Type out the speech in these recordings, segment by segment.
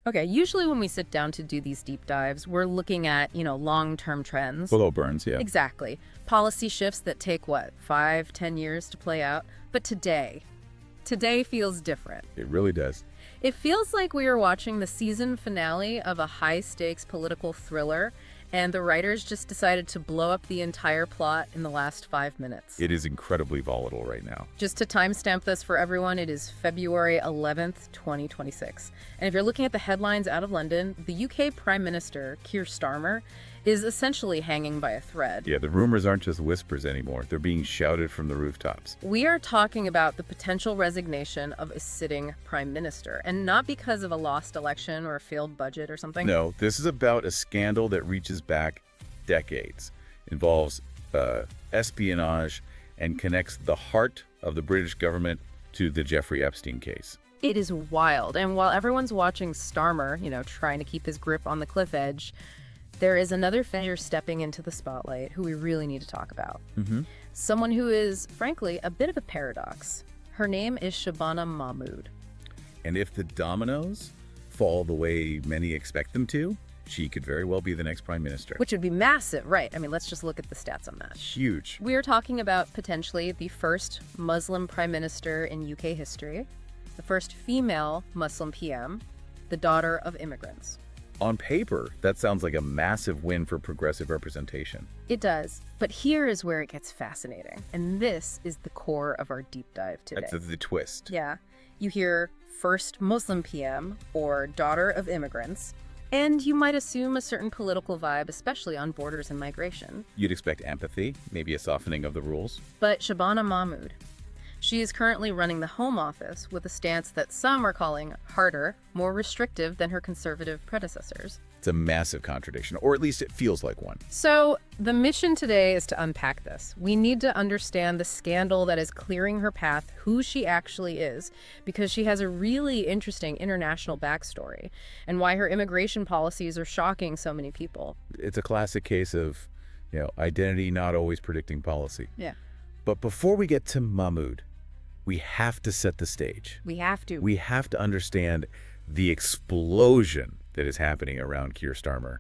Okay, usually when we sit down to do these deep dives, we're looking at, long-term trends. Below burns, yeah. Exactly. Policy shifts that take, 5, 10 years to play out? But today feels different. It really does. It feels like we are watching the season finale of a high-stakes political thriller, and the writers just decided to blow up the entire plot in the last 5 minutes. It is incredibly volatile right now. Just to timestamp this for everyone, it is February 11th, 2026. And if you're looking at the headlines out of London, the UK Prime Minister, Keir Starmer, is essentially hanging by a thread. Yeah, the rumors aren't just whispers anymore. They're being shouted from the rooftops. We are talking about the potential resignation of a sitting prime minister, and not because of a lost election or a failed budget or something. No, this is about a scandal that reaches back decades, involves espionage, and connects the heart of the British government to the Jeffrey Epstein case. It is wild, and while everyone's watching Starmer, trying to keep his grip on the cliff edge, there is another figure stepping into the spotlight who we really need to talk about. Someone who is, frankly, a bit of a paradox. Her name is Shabana Mahmood. And if the dominoes fall the way many expect them to, she could very well be the next prime minister. Which would be massive, right? I mean, let's just look at the stats on that. Huge. We are talking about potentially the first Muslim prime minister in UK history, the first female Muslim PM, the daughter of immigrants. On paper, that sounds like a massive win for progressive representation. It does, but here is where it gets fascinating, and this is the core of our deep dive today. That's the twist. Yeah, you hear first Muslim PM or daughter of immigrants, and you might assume a certain political vibe, especially on borders and migration. You'd expect empathy, maybe a softening of the rules. But Shabana Mahmood, she is currently running the Home Office with a stance that some are calling harder, more restrictive than her conservative predecessors. It's a massive contradiction, or at least it feels like one. So the mission today is to unpack this. We need to understand the scandal that is clearing her path, who she actually is, because she has a really interesting international backstory, and why her immigration policies are shocking so many people. It's a classic case of, identity not always predicting policy. Yeah. But before we get to Mahmood, we have to set the stage. We have to. We have to understand the explosion that is happening around Keir Starmer.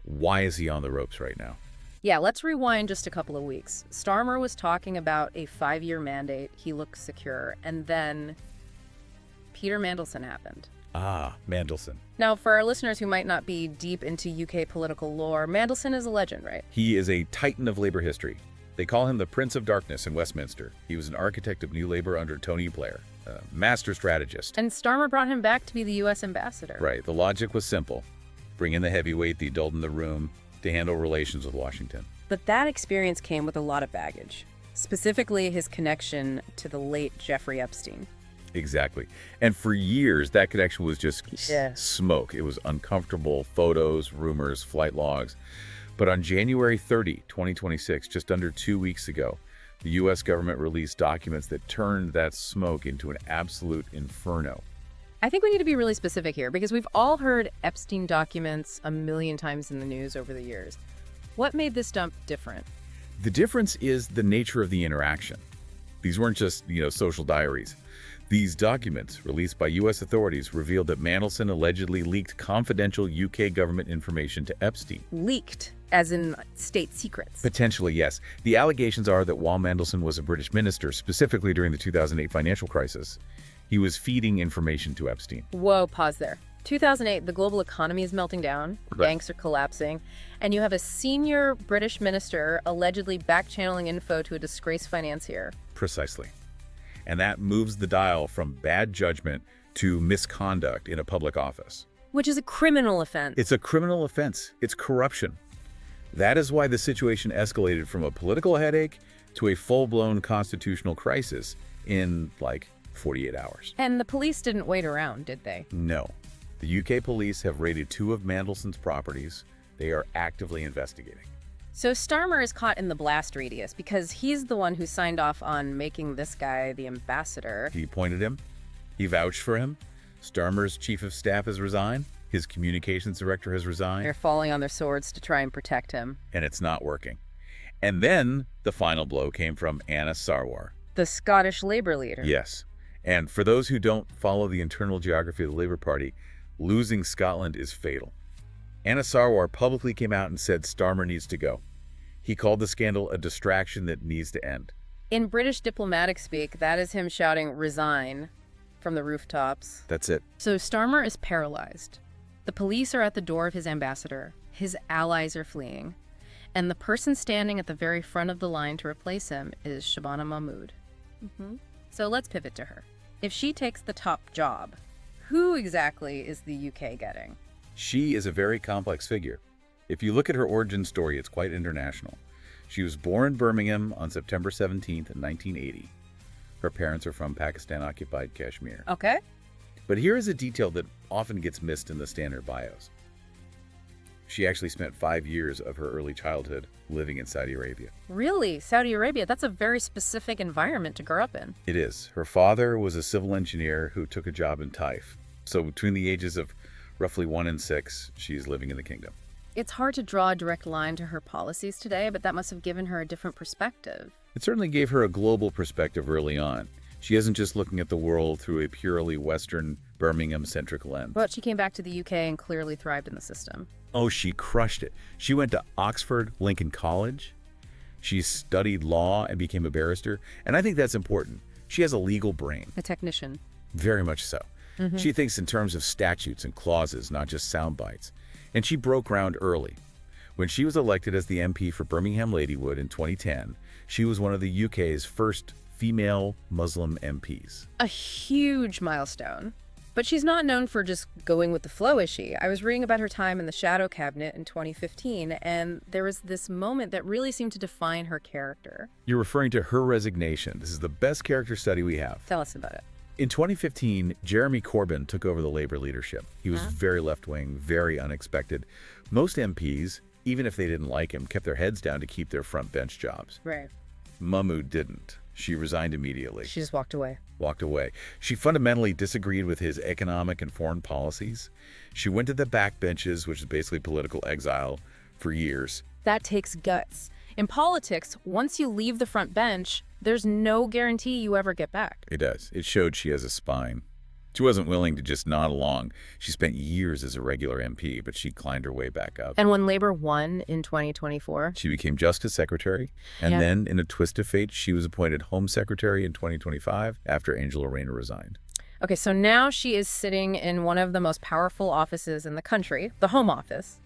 Why is he on the ropes right now? Yeah, let's rewind just a couple of weeks. Starmer was talking about a 5-year mandate. He looked secure. And then Peter Mandelson happened. Ah, Mandelson. Now, for our listeners who might not be deep into UK political lore, Mandelson is a legend, right? He is a titan of labor history. They call him the Prince of Darkness in Westminster. He was an architect of New Labour under Tony Blair, a master strategist. And Starmer brought him back to be the U.S. ambassador. Right. The logic was simple. Bring in the heavyweight, the adult in the room, to handle relations with Washington. But that experience came with a lot of baggage, specifically his connection to the late Jeffrey Epstein. Exactly. And for years, that connection was just Yeah. smoke. It was uncomfortable photos, rumors, flight logs. But on January 30, 2026, just under 2 weeks ago, the U.S. government released documents that turned that smoke into an absolute inferno. I think we need to be really specific here because we've all heard Epstein documents a million times in the news over the years. What made this dump different? The difference is the nature of the interaction. These weren't just, social diaries. These documents, released by U.S. authorities, revealed that Mandelson allegedly leaked confidential UK government information to Epstein. Leaked, as in state secrets. Potentially, yes. The allegations are that while Mandelson was a British minister, specifically during the 2008 financial crisis, he was feeding information to Epstein. Whoa, pause there. 2008, the global economy is melting down, Right. banks are collapsing, and you have a senior British minister allegedly back-channeling info to a disgraced financier. Precisely. And that moves the dial from bad judgment to misconduct in a public office. Which is a criminal offense. It's a criminal offense. It's corruption. That is why the situation escalated from a political headache to a full-blown constitutional crisis in, 48 hours. And the police didn't wait around, did they? No. The UK police have raided 2 of Mandelson's properties. They are actively investigating. So Starmer is caught in the blast radius because he's the one who signed off on making this guy the ambassador. He appointed him. He vouched for him. Starmer's chief of staff has resigned. His communications director has resigned. They're falling on their swords to try and protect him. And it's not working. And then the final blow came from Anna Sarwar. The Scottish Labour leader. Yes. And for those who don't follow the internal geography of the Labour Party, Losing Scotland is fatal. Anna Sarwar publicly came out and said Starmer needs to go. He called the scandal a distraction that needs to end. In British diplomatic speak, that is him shouting, "Resign," from the rooftops. That's it. So Starmer is paralyzed. The police are at the door of his ambassador. His allies are fleeing. And the person standing at the very front of the line to replace him is Shabana Mahmood. So let's pivot to her. If she takes the top job, who exactly is the UK getting? She is a very complex figure. If you look at her origin story, it's quite international. She was born in Birmingham on September 17th, 1980. Her parents are from Pakistan-occupied Kashmir. Okay. But here is a detail that often gets missed in the standard bios. She actually spent 5 years of her early childhood living in Saudi Arabia. Really? Saudi Arabia? That's a very specific environment to grow up in. It is. Her father was a civil engineer who took a job in Taif. So between the ages of roughly 1 and 6, she's living in the kingdom. It's hard to draw a direct line to her policies today, but that must have given her a different perspective. It certainly gave her a global perspective early on. She isn't just looking at the world through a purely Western, Birmingham-centric lens. But she came back to the UK and clearly thrived in the system. Oh, she crushed it. She went to Oxford, Lincoln College. She studied law and became a barrister. And I think that's important. She has a legal brain. A technician. Very much so. She thinks in terms of statutes and clauses, not just sound bites. And she broke ground early. When she was elected as the MP for Birmingham Ladywood in 2010, she was one of the UK's first female Muslim MPs. A huge milestone. But she's not known for just going with the flow, is she? I was reading about her time in the Shadow Cabinet in 2015, and there was this moment that really seemed to define her character. You're referring to her resignation. This is the best character study we have. Tell us about it. In 2015, Jeremy Corbyn took over the Labour leadership. He was very left-wing, very unexpected. Most MPs, even if they didn't like him, kept their heads down to keep their front bench jobs. Right. Mahmood didn't. She resigned immediately. She just walked away. Walked away. She fundamentally disagreed with his economic and foreign policies. She went to the backbenches, which is basically political exile, for years. That takes guts. In politics, once you leave the front bench, there's no guarantee you ever get back. It does. It showed she has a spine. She wasn't willing to just nod along. She spent years as a regular MP, but she climbed her way back up. And when Labour won in 2024? She became Justice Secretary, and then, in a twist of fate, she was appointed Home Secretary in 2025 after Angela Rayner resigned. Okay, so now she is sitting in one of the most powerful offices in the country, the Home Office.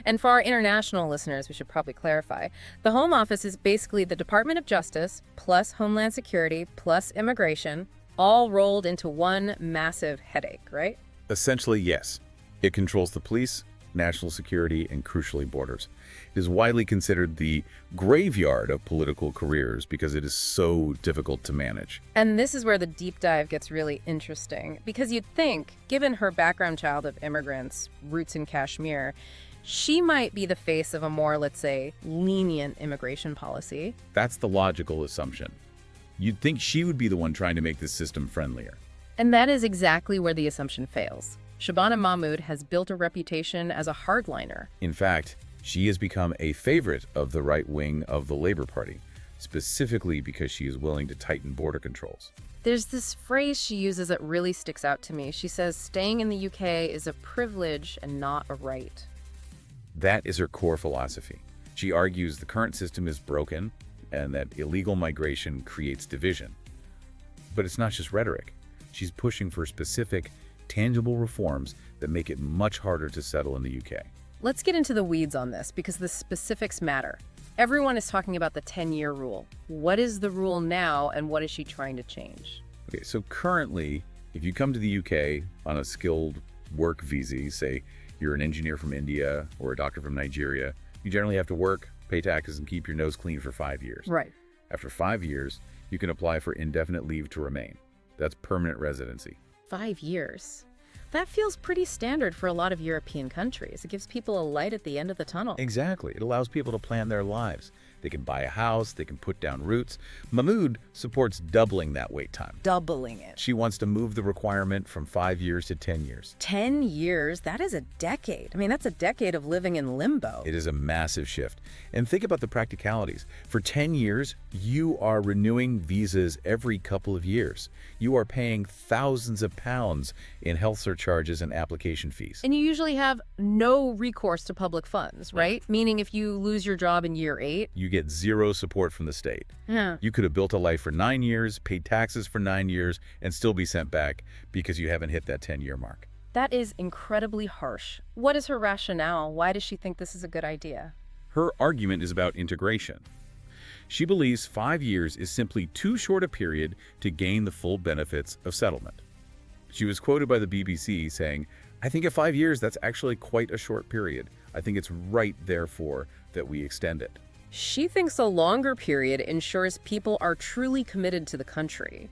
And for our international listeners, we should probably clarify. The Home Office is basically the Department of Justice, plus Homeland Security, plus Immigration, all rolled into one massive headache, right? Essentially, yes. It controls the police, national security, and crucially borders. It is widely considered the graveyard of political careers because it is so difficult to manage. And this is where the deep dive gets really interesting, because you'd think, given her background child of immigrants, roots in Kashmir, she might be the face of a more, let's say, lenient immigration policy. That's the logical assumption. You'd think she would be the one trying to make this system friendlier. And that is exactly where the assumption fails. Shabana Mahmood has built a reputation as a hardliner. In fact, she has become a favorite of the right wing of the Labour Party, specifically because she is willing to tighten border controls. There's this phrase she uses that really sticks out to me. She says staying in the UK is a privilege and not a right. That is her core philosophy. She argues the current system is broken and that illegal migration creates division. But it's not just rhetoric. She's pushing for specific, tangible reforms that make it much harder to settle in the UK. Let's get into the weeds on this because the specifics matter. Everyone is talking about the 10-year rule. What is the rule now and what is she trying to change? Okay, so currently, if you come to the UK on a skilled work visa, say you're an engineer from India or a doctor from Nigeria, you generally have to work, pay taxes, and keep your nose clean for 5 years. Right. After 5 years, you can apply for indefinite leave to remain. That's permanent residency. 5 years. That feels pretty standard for a lot of European countries. It gives people a light at the end of the tunnel. Exactly. It allows people to plan their lives. They can buy a house, they can put down roots. Mahmood supports doubling that wait time. Doubling it. She wants to move the requirement from 5 years to 10 years. 10 years? That is a decade. I mean, that's a decade of living in limbo. It is a massive shift. And think about the practicalities. For 10 years, you are renewing visas every couple of years. You are paying thousands of pounds in health surcharges and application fees. And you usually have no recourse to public funds, right? Meaning if you lose your job in year 8, you get zero support from the state. Yeah. You could have built a life for 9 years, paid taxes for 9 years, and still be sent back because you haven't hit that 10-year mark. That is incredibly harsh. What is her rationale? Why does she think this is a good idea? Her argument is about integration. She believes 5 years is simply too short a period to gain the full benefits of settlement. She was quoted by the BBC saying, "I think at 5 years, that's actually quite a short period. I think it's right, therefore, that we extend it." She thinks a longer period ensures people are truly committed to the country.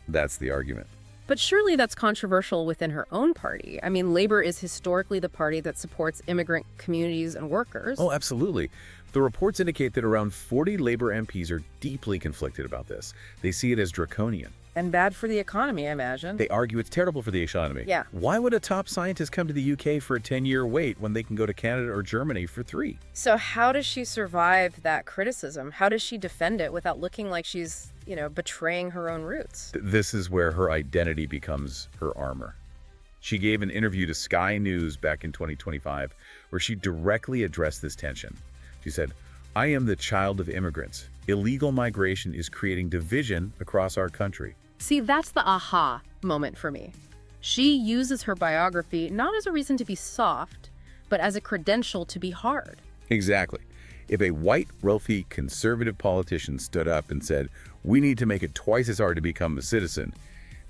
That's the argument. But surely that's controversial within her own party. I mean, Labor is historically the party that supports immigrant communities and workers. Oh, absolutely. The reports indicate that around 40 Labor MPs are deeply conflicted about this. They see it as draconian. And bad for the economy, I imagine. They argue it's terrible for the economy. Yeah. Why would a top scientist come to the UK for a 10-year wait when they can go to Canada or Germany for 3? So how does she survive that criticism? How does she defend it without looking like she's, betraying her own roots? This is where her identity becomes her armor. She gave an interview to Sky News back in 2025 where she directly addressed this tension. She said, "I am the child of immigrants. Illegal migration is creating division across our country." See, that's the aha moment for me. She uses her biography not as a reason to be soft, but as a credential to be hard. Exactly. If a white, wealthy, conservative politician stood up and said, "We need to make it twice as hard to become a citizen,"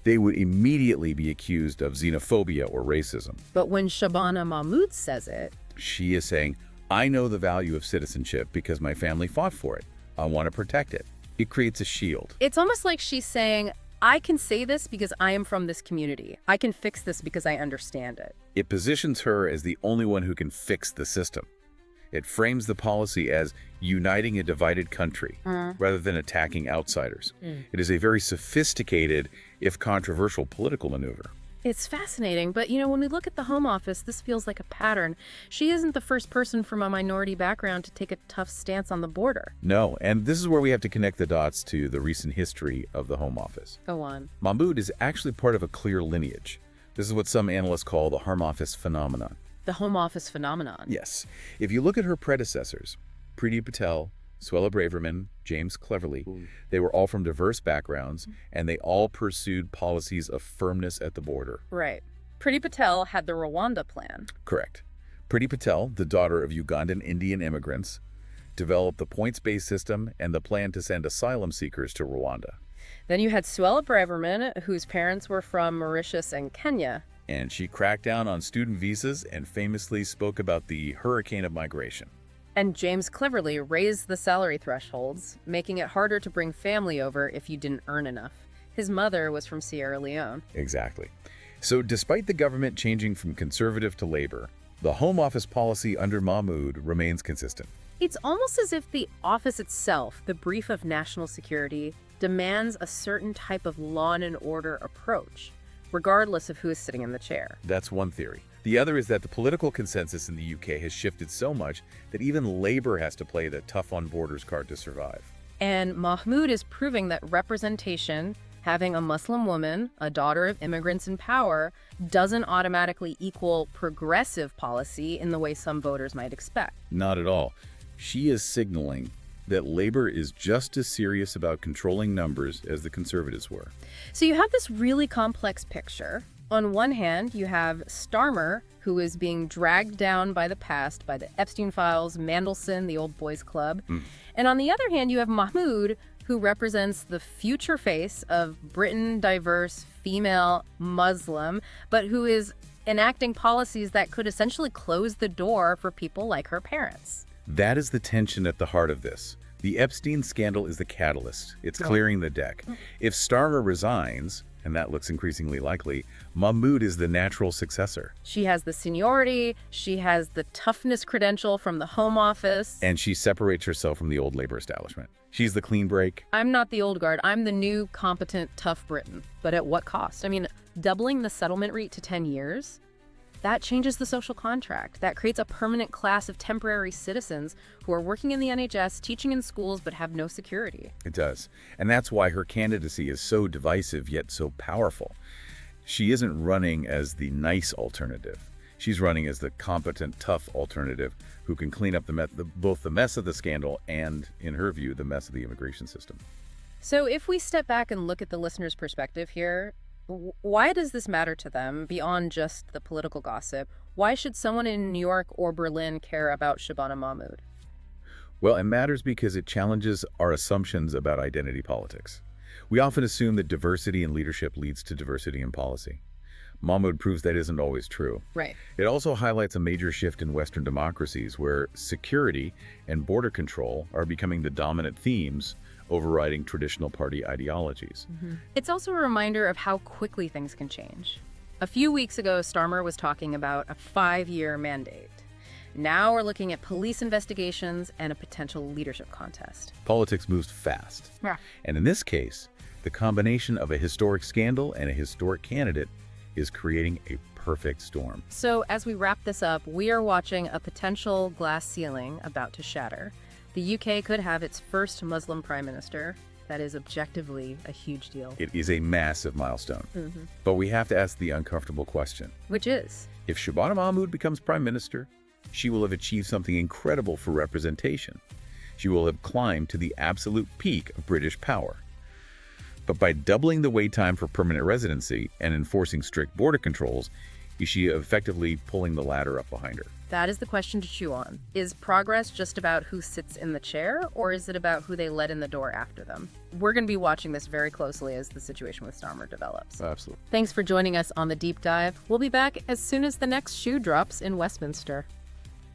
they would immediately be accused of xenophobia or racism. But when Shabana Mahmood says it, she is saying, "I know the value of citizenship because my family fought for it. I want to protect it." It creates a shield. It's almost like she's saying, I can say this because I am from this community. I can fix this because I understand it. It positions her as the only one who can fix the system. It frames the policy as uniting a divided country rather than attacking outsiders. It is a very sophisticated, if controversial, political maneuver. It's fascinating, but when we look at the Home Office, this feels like a pattern. She isn't the first person from a minority background to take a tough stance on the border. No, and this is where we have to connect the dots to the recent history of the Home Office. Go on. Mahmood is actually part of a clear lineage. This is what some analysts call the Home Office phenomenon. The Home Office phenomenon. Yes. If you look at her predecessors, Priti Patel, Suella Braverman, James Cleverly, they were all from diverse backgrounds, and they all pursued policies of firmness at the border. Right. Priti Patel had the Rwanda plan. Correct. Priti Patel, the daughter of Ugandan Indian immigrants, developed the points-based system and the plan to send asylum seekers to Rwanda. Then you had Suella Braverman, whose parents were from Mauritius and Kenya. And she cracked down on student visas and famously spoke about the hurricane of migration. And James Cleverly raised the salary thresholds, making it harder to bring family over if you didn't earn enough. His mother was from Sierra Leone. Exactly. So despite the government changing from conservative to labor, the Home Office policy under Mahmood remains consistent. It's almost as if the office itself, the brief of national security, demands a certain type of law and order approach, regardless of who is sitting in the chair. That's one theory. The other is that the political consensus in the UK has shifted so much that even Labour has to play the tough-on-borders card to survive. And Mahmood is proving that representation, having a Muslim woman, a daughter of immigrants in power, doesn't automatically equal progressive policy in the way some voters might expect. Not at all. She is signaling that Labour is just as serious about controlling numbers as the Conservatives were. So you have this really complex picture. On one hand, you have Starmer, who is being dragged down by the past, by the Epstein files, Mandelson, the old boys club. And on the other hand, you have Mahmood, who represents the future face of Britain, diverse, female, Muslim, but who is enacting policies that could essentially close the door for people like her parents. That is the tension at the heart of this. The Epstein scandal is the catalyst. It's clearing the deck. If Starmer resigns, and that looks increasingly likely, Mahmood is the natural successor. She has the seniority, she has the toughness credential from the Home Office. And she separates herself from the old labor establishment. She's the clean break. I'm not the old guard. I'm the new, competent, tough Britain. But at what cost? I mean, doubling the settlement rate to 10 years? That changes the social contract. That creates a permanent class of temporary citizens who are working in the NHS, teaching in schools, but have no security. It does. And that's why her candidacy is so divisive yet so powerful. She isn't running as the nice alternative. She's running as the competent, tough alternative who can clean up both the mess of the scandal and, in her view, the mess of the immigration system. So if we step back and look at the listener's perspective here, why does this matter to them beyond just the political gossip? Why should someone in New York or Berlin care about Shabana Mahmood? Well, it matters because it challenges our assumptions about identity politics. We often assume that diversity in leadership leads to diversity in policy. Mahmood proves that isn't always true. Right. It also highlights a major shift in Western democracies where security and border control are becoming the dominant themes overriding traditional party ideologies. It's also a reminder of how quickly things can change. A few weeks ago, Starmer was talking about a 5-year mandate. Now we're looking at police investigations and a potential leadership contest. Politics moves fast. Yeah. And in this case, the combination of a historic scandal and a historic candidate is creating a perfect storm. So as we wrap this up, we are watching a potential glass ceiling about to shatter. The UK could have its first Muslim prime minister. That is objectively a huge deal. It is a massive milestone. But we have to ask the uncomfortable question. Which is? If Shabana Mahmood becomes prime minister, she will have achieved something incredible for representation. She will have climbed to the absolute peak of British power. But by doubling the wait time for permanent residency and enforcing strict border controls, is she effectively pulling the ladder up behind her? That is the question to chew on. Is progress just about who sits in the chair, or is it about who they let in the door after them? We're going to be watching this very closely as the situation with Starmer develops. Absolutely. Thanks for joining us on The Deep Dive. We'll be back as soon as the next shoe drops in Westminster.